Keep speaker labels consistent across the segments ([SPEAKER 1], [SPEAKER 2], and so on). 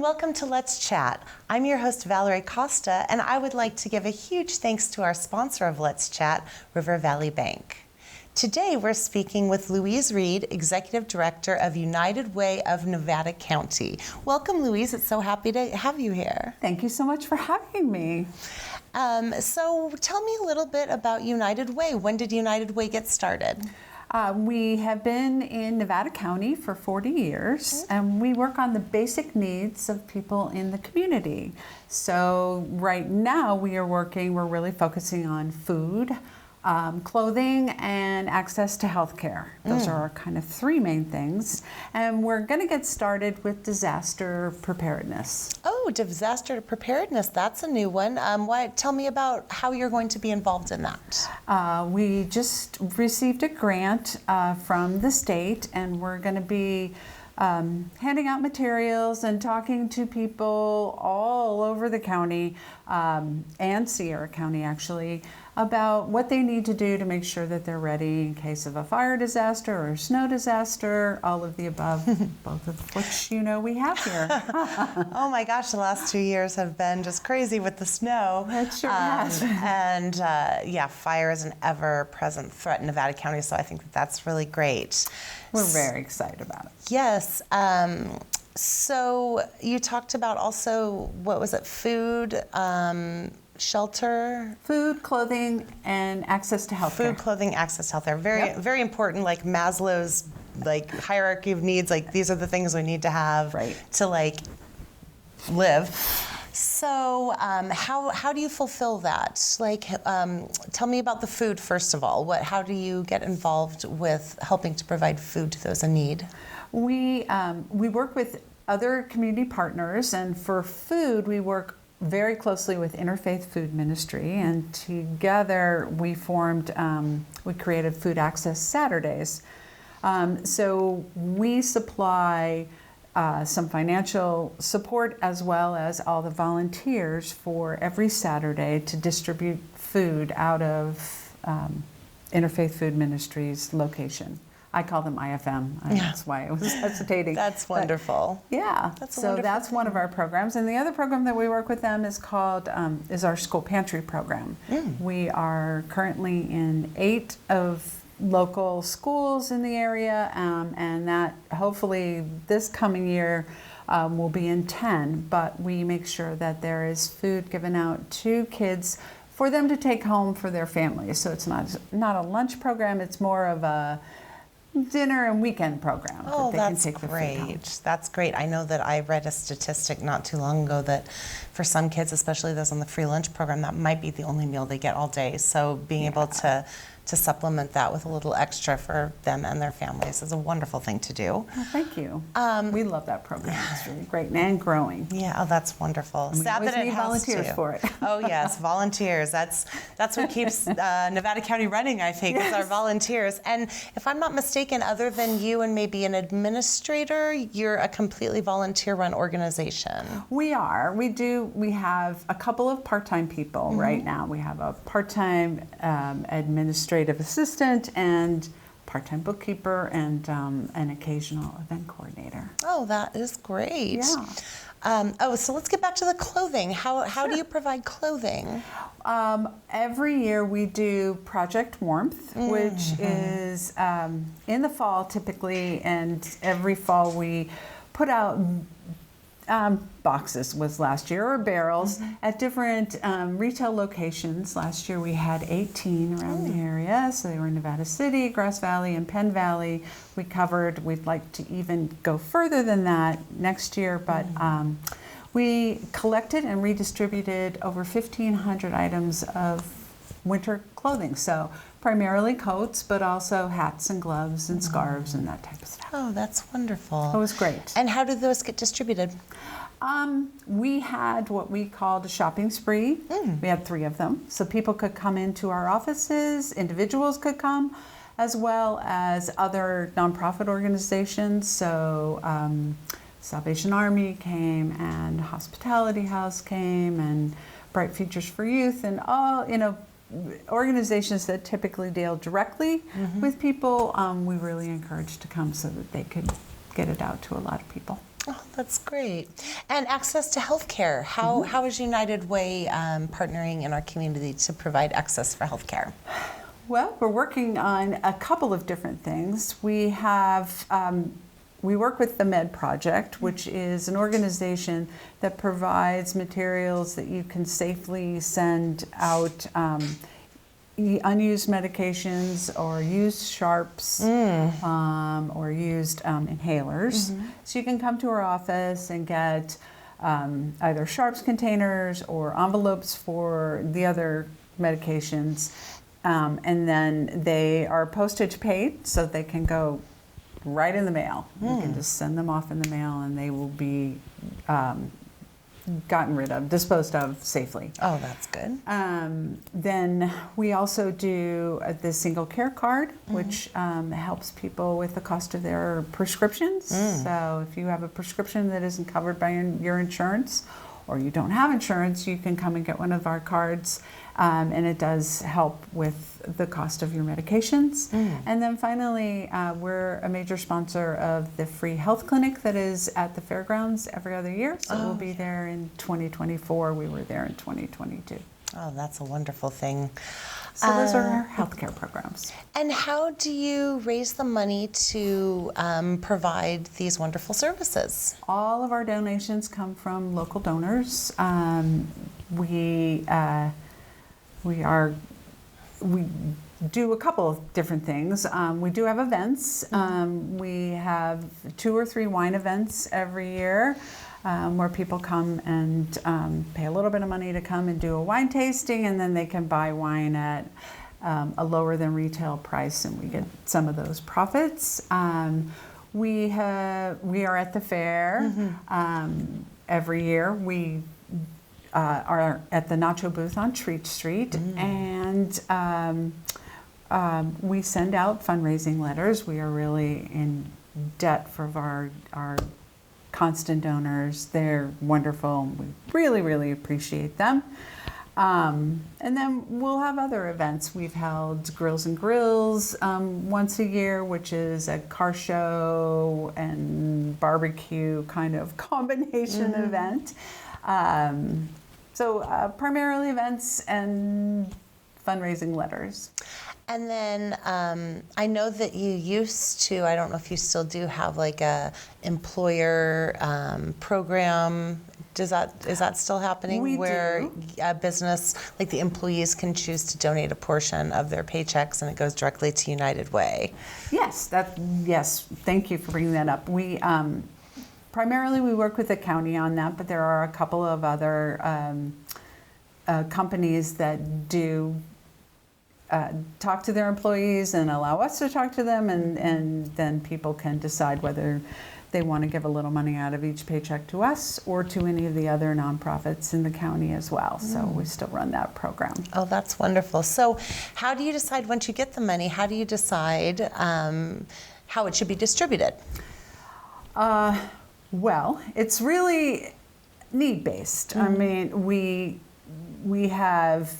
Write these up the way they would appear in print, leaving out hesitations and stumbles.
[SPEAKER 1] welcome to Let's Chat. I'm your host, Valerie Costa, and I would like to give a huge thanks to our sponsor of Let's Chat, River Valley Bank. Today, we're speaking with Louise Reed, Executive Director of United Way of Nevada County. Welcome, Louise. It's so happy to have you here.
[SPEAKER 2] Thank you so much for having me.
[SPEAKER 1] So tell me a little bit about United Way. When did United Way get started?
[SPEAKER 2] We have been in Nevada County for 40 years, and we work on the basic needs of people in the community. So right now we're really focusing on food, clothing, and access to health care. Those are our kind of three main things. And we're going to get started with disaster preparedness.
[SPEAKER 1] Oh, disaster preparedness, that's a new one. Tell me about how you're going to be involved in that.
[SPEAKER 2] We just received a grant from the state, and we're going to be handing out materials and talking to people all over the county and Sierra County, actually, about what they need to do to make sure that they're ready in case of a fire disaster or a snow disaster, all of the above, both of which we have here.
[SPEAKER 1] Oh my gosh, the last 2 years have been just crazy with the snow.
[SPEAKER 2] It sure has.
[SPEAKER 1] And fire is an ever-present threat in Nevada County, so I think that's really great.
[SPEAKER 2] We're very excited about it.
[SPEAKER 1] Yes. So you talked about also, what was it, food, shelter?
[SPEAKER 2] Food, clothing, and access to health care.
[SPEAKER 1] Food, clothing, access to health care. Very important, like Maslow's hierarchy of needs. These are the things we need to have to live. So how do you fulfill that? Tell me about the food, first of all. How do you get involved with helping to provide food to those in need?
[SPEAKER 2] We work with other community partners, and for food, we work very closely with Interfaith Food Ministry, and together we created Food Access Saturdays. So we supply some financial support as well as all the volunteers for every Saturday to distribute food out of Interfaith Food Ministry's location. I call them IFM. That's why I was hesitating.
[SPEAKER 1] That's wonderful.
[SPEAKER 2] That's one of our programs. And the other program that we work with them is called, is our school pantry program. We are currently in 8 of local schools in the area, and that hopefully this coming year will be in 10. But we make sure that there is food given out to kids for them to take home for their families. So it's not a lunch program, it's more of a dinner and weekend program.
[SPEAKER 1] Oh,
[SPEAKER 2] that they
[SPEAKER 1] that's
[SPEAKER 2] can take
[SPEAKER 1] great. That's great. I know that I read a statistic not too long ago that for some kids, especially those on the free lunch program, that might be the only meal they get all day. So being able to supplement that with a little extra for them and their families is a wonderful thing to do.
[SPEAKER 2] Well, thank you. We love that program. It's really great and growing.
[SPEAKER 1] Yeah, oh, that's wonderful.
[SPEAKER 2] And we always need volunteers for it.
[SPEAKER 1] Oh yes, volunteers. That's what keeps Nevada County running, I think, is our volunteers. And if I'm not mistaken, other than you and maybe an administrator, you're a completely volunteer-run organization.
[SPEAKER 2] We are. We have a couple of part-time people right now. We have a part-time administrative assistant and part-time bookkeeper and an occasional event coordinator.
[SPEAKER 1] Oh, that is great.
[SPEAKER 2] Yeah.
[SPEAKER 1] So let's get back to the clothing. How do you provide clothing?
[SPEAKER 2] Every year we do Project Warmth, which is in the fall typically, and every fall we put out boxes was last year, or barrels at different retail locations. Last year we had 18 around the area, so they were in Nevada City, Grass Valley, and Penn Valley. We'd like to even go further than that next year, but we collected and redistributed over 1,500 items of winter clothing. So primarily coats, but also hats and gloves and scarves and that type of stuff.
[SPEAKER 1] Oh, that's wonderful.
[SPEAKER 2] It was great.
[SPEAKER 1] And how did those get distributed?
[SPEAKER 2] We had what we called a shopping spree. We had 3 of them. So people could come into our offices, individuals could come, as well as other nonprofit organizations. So Salvation Army came, and Hospitality House came, and Bright Futures for Youth, and all, organizations that typically deal directly with people, we really encouraged to come so that they could get it out to a lot of people.
[SPEAKER 1] Oh, that's great. And access to healthcare. How is United Way partnering in our community to provide access for healthcare?
[SPEAKER 2] Well, we're working on a couple of different things. We work with the Med Project, which is an organization that provides materials that you can safely send out, unused medications or used sharps or used inhalers. So you can come to our office and get either sharps containers or envelopes for the other medications. And then they are postage paid, so they can go right in the mail. You can just send them off in the mail and they will be gotten rid of, disposed of safely.
[SPEAKER 1] Oh, that's good.
[SPEAKER 2] Then we also do the single care card, which helps people with the cost of their prescriptions. So if you have a prescription that isn't covered by your insurance, or you don't have insurance, you can come and get one of our cards, and it does help with the cost of your medications. And then finally, we're a major sponsor of the free health clinic that is at the fairgrounds every other year. So we'll be there in 2024. We were there in 2022.
[SPEAKER 1] Oh, that's a wonderful thing.
[SPEAKER 2] So those are our healthcare programs.
[SPEAKER 1] And how do you raise the money to provide these wonderful services?
[SPEAKER 2] All of our donations come from local donors. We do a couple of different things. We do have events. We have 2 or 3 wine events every year. Where people come and pay a little bit of money to come and do a wine tasting, and then they can buy wine at a lower than retail price, and we get some of those profits. We are at the fair every year. We are at the Nacho booth on Treat Street, and we send out fundraising letters. We are really in debt for our constant donors. They're wonderful. We really, really appreciate them. And then we'll have other events. We've held Grills and Grills once a year, which is a car show and barbecue kind of combination event. So primarily events and fundraising letters.
[SPEAKER 1] And then I know that you used to, I don't know if you still do, have like a employer program. Is that still happening?
[SPEAKER 2] We
[SPEAKER 1] where
[SPEAKER 2] do.
[SPEAKER 1] A business, like the employees can choose to donate a portion of their paychecks and it goes directly to United Way.
[SPEAKER 2] Yes, thank you for bringing that up. We primarily we work with the county on that, but there are a couple of other companies that do talk to their employees and allow us to talk to them, and then people can decide whether they want to give a little money out of each paycheck to us or to any of the other nonprofits in the county as well. So we still run that program.
[SPEAKER 1] Oh, that's wonderful. So how do you decide, once you get the money, how do you decide how it should be distributed?
[SPEAKER 2] Well, it's really need-based. I mean, we have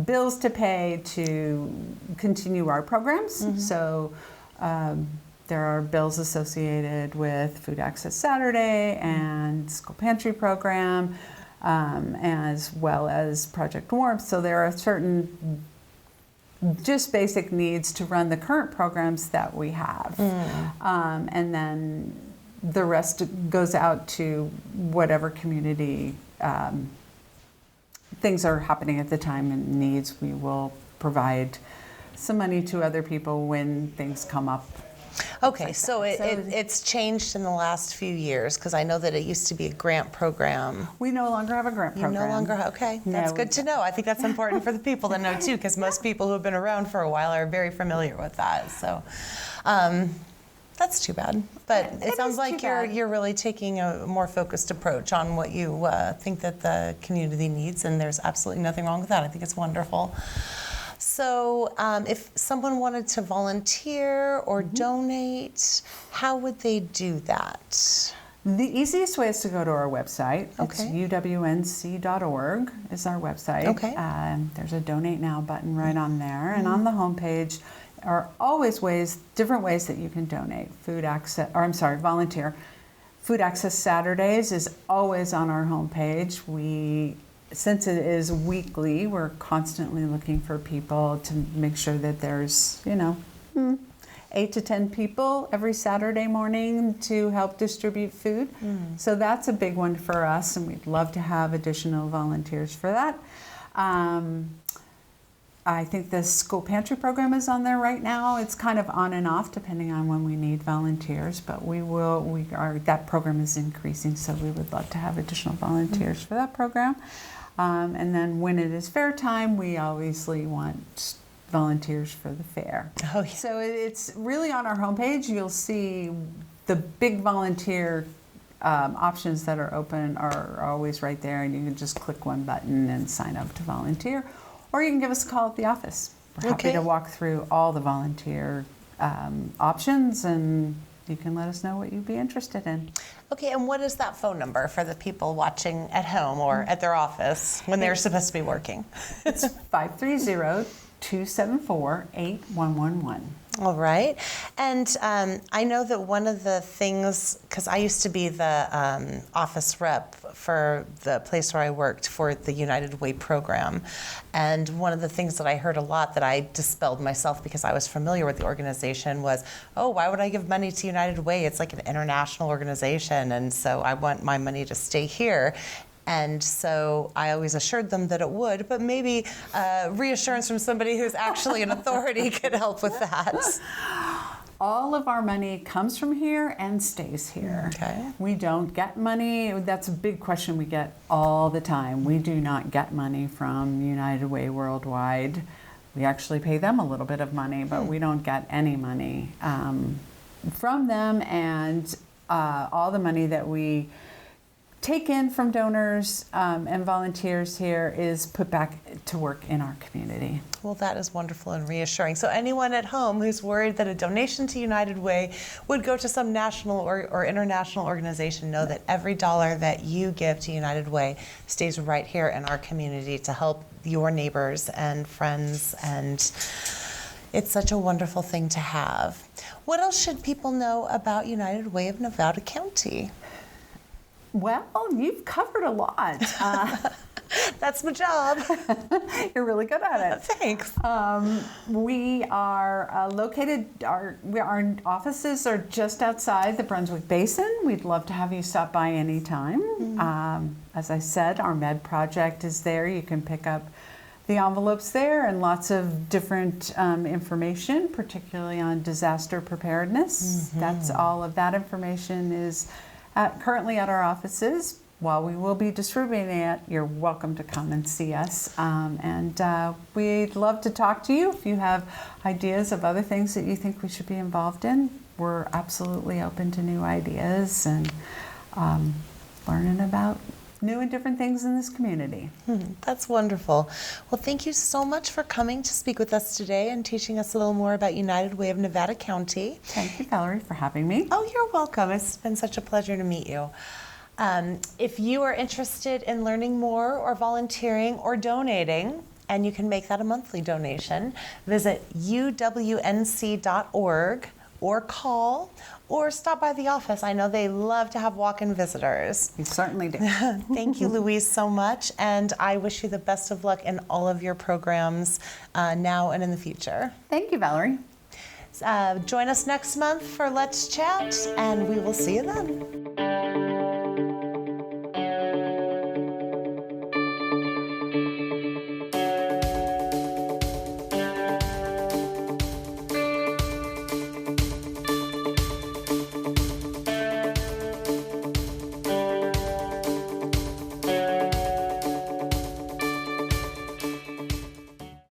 [SPEAKER 2] bills to pay to continue our programs. So there are bills associated with Food Access Saturday and School Pantry Program, as well as Project Warmth. So there are certain just basic needs to run the current programs that we have. And then the rest goes out to whatever community things are happening at the time and needs. We will provide some money to other people when things come up.
[SPEAKER 1] Okay,
[SPEAKER 2] like
[SPEAKER 1] so it's changed in the last few years, because I know that it used to be a grant program.
[SPEAKER 2] We no longer have a grant program.
[SPEAKER 1] You no longer have, okay, that's good to know. I think that's important for the people to know too, because most people who have been around for a while are very familiar with that. So that's too bad. But it sounds like you're really taking a more focused approach on what you think that the community needs, and there's absolutely nothing wrong with that. I think it's wonderful. So if someone wanted to volunteer or donate, how would they do that?
[SPEAKER 2] The easiest way is to go to our website.
[SPEAKER 1] Okay.
[SPEAKER 2] It's uwnc.org is our website.
[SPEAKER 1] Okay.
[SPEAKER 2] There's a Donate Now button right on there. And on the homepage are always different ways that you can donate. Volunteer. Food Access Saturdays is always on our homepage. Since it is weekly, we're constantly looking for people to make sure that there's, 8 to 10 people every Saturday morning to help distribute food. So that's a big one for us, and we'd love to have additional volunteers for that. I think the school pantry program is on there right now. It's kind of on and off depending on when we need volunteers, but that program is increasing, so we would love to have additional volunteers for that program. And then when it is fair time, we obviously want volunteers for the fair.
[SPEAKER 1] Oh, yeah.
[SPEAKER 2] So it's really on our homepage. You'll see the big volunteer options that are open are always right there, and you can just click one button and sign up to volunteer. Or you can give us a call at the office. We're happy to walk through all the volunteer options, and you can let us know what you'd be interested in.
[SPEAKER 1] Okay, and what is that phone number for the people watching at home or at their office when they're supposed to be working?
[SPEAKER 2] It's 530-274-8111.
[SPEAKER 1] All right. And I know that one of the things, because I used to be the office rep for the place where I worked for the United Way program. And one of the things that I heard a lot that I dispelled myself because I was familiar with the organization was, oh, why would I give money to United Way? It's like an international organization. And so I want my money to stay here. And so I always assured them that it would, but maybe reassurance from somebody who's actually an authority could help with that.
[SPEAKER 2] All of our money comes from here and stays here.
[SPEAKER 1] Okay.
[SPEAKER 2] We don't get money. That's a big question we get all the time. We do not get money from United Way Worldwide. We actually pay them a little bit of money, but we don't get any money from them. And all the money that we take in from donors and volunteers here is put back to work in our community.
[SPEAKER 1] Well, that is wonderful and reassuring. So anyone at home who's worried that a donation to United Way would go to some national or international organization, know that every dollar that you give to United Way stays right here in our community to help your neighbors and friends, and it's such a wonderful thing to have. What else should people know about United Way of Nevada County?
[SPEAKER 2] Well, you've covered a lot.
[SPEAKER 1] That's my job.
[SPEAKER 2] You're really good at it.
[SPEAKER 1] Thanks.
[SPEAKER 2] We are located, our offices are just outside the Brunswick Basin. We'd love to have you stop by anytime. As I said, our med project is there. You can pick up the envelopes there and lots of different information, particularly on disaster preparedness. That's all of that information is currently at our offices. While we will be distributing it, you're welcome to come and see us. And we'd love to talk to you if you have ideas of other things that you think we should be involved in. We're absolutely open to new ideas and learning about new and different things in this community.
[SPEAKER 1] That's wonderful. Well, thank you so much for coming to speak with us today and teaching us a little more about United Way of Nevada County.
[SPEAKER 2] Thank you, Valerie, for having me.
[SPEAKER 1] Oh, you're welcome. It's been such a pleasure to meet you. If you are interested in learning more or volunteering or donating, and you can make that a monthly donation, visit uwnc.org or call or stop by the office. I know they love to have walk-in visitors.
[SPEAKER 2] You certainly do.
[SPEAKER 1] Thank you, Louise, so much, and I wish you the best of luck in all of your programs now and in the future.
[SPEAKER 2] Thank you, Valerie.
[SPEAKER 1] Join us next month for Let's Chat, and we will see you then.